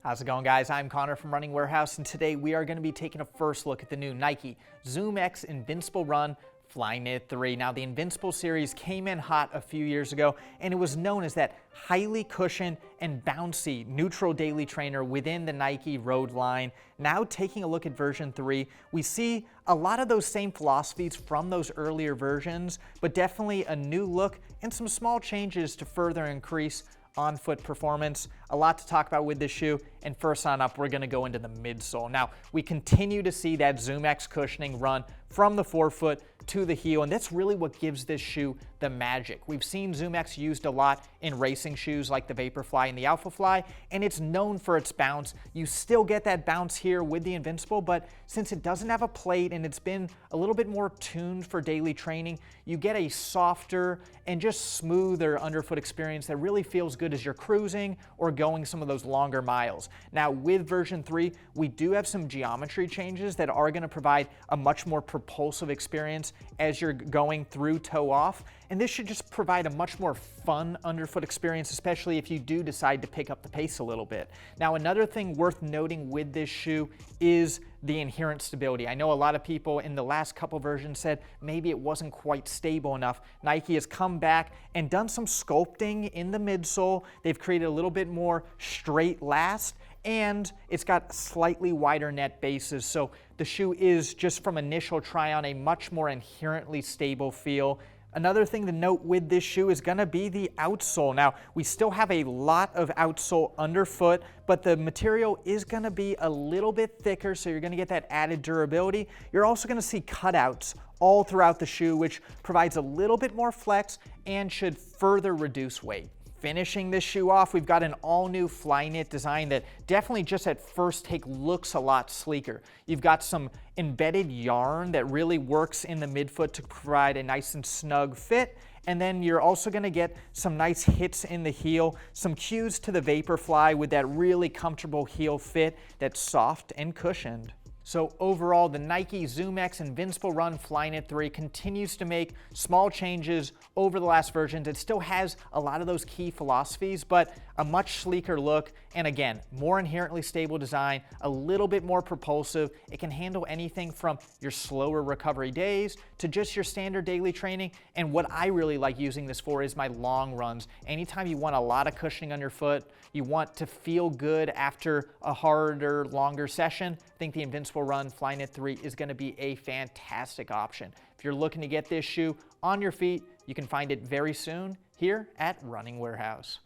How's it going, guys? I'm Connor from Running Warehouse, and today we are going to be taking a first look at the new Nike ZoomX Invincible Run Flyknit 3. Now, the Invincible series came in hot a few years ago, and it was known as that highly cushioned and bouncy neutral daily trainer within the Nike road line. Now, taking a look at version 3, we see a lot of those same philosophies from those earlier versions, but definitely a new look and some small changes to further increase on-foot performance. A lot to talk about with this shoe, and first on up, we're going to go into the midsole. Now, we continue to see that ZoomX cushioning run from the forefoot to the heel, and that's really what gives this shoe the magic. We've seen ZoomX used a lot in racing shoes like the Vaporfly and the Alphafly, and it's known for its bounce. You still get that bounce here with the Invincible, but since it doesn't have a plate and it's been a little bit more tuned for daily training, you get a softer and just smoother underfoot experience that really feels good as you're cruising or going some of those longer miles. Now, with version 3, we do have some geometry changes that are going to provide a much more propulsive experience as you're going through toe off, and this should just provide a much more fun underfoot experience, especially if you do decide to pick up the pace a little bit. Now, another thing worth noting with this shoe is the inherent stability. I know a lot of people in the last couple versions said maybe it wasn't quite stable enough. Nike has come back and done some sculpting in the midsole. They've created a little bit more straight last, and it's got slightly wider net bases. So the shoe is, just from initial try on, a much more inherently stable feel. Another thing to note with this shoe is going to be the outsole. Now, we still have a lot of outsole underfoot, but the material is going to be a little bit thicker, so you're going to get that added durability. You're also going to see cutouts all throughout the shoe, which provides a little bit more flex and should further reduce weight. Finishing this shoe off, we've got an all-new Flyknit design that definitely just at first take looks a lot sleeker. You've got some embedded yarn that really works in the midfoot to provide a nice and snug fit. And then you're also going to get some nice hits in the heel, some cues to the Vaporfly with that really comfortable heel fit that's soft and cushioned. So overall, the Nike ZoomX Invincible Run Flyknit 3 continues to make small changes over the last versions. It still has a lot of those key philosophies, but a much sleeker look, and again, more inherently stable design, a little bit more propulsive. It can handle anything from your slower recovery days to just your standard daily training. And what I really like using this for is my long runs. Anytime you want a lot of cushioning on your foot, you want to feel good after a harder, longer session, I think the Invincible Run Flyknit 3 is going to be a fantastic option. If you're looking to get this shoe on your feet, you can find it very soon here at Running Warehouse.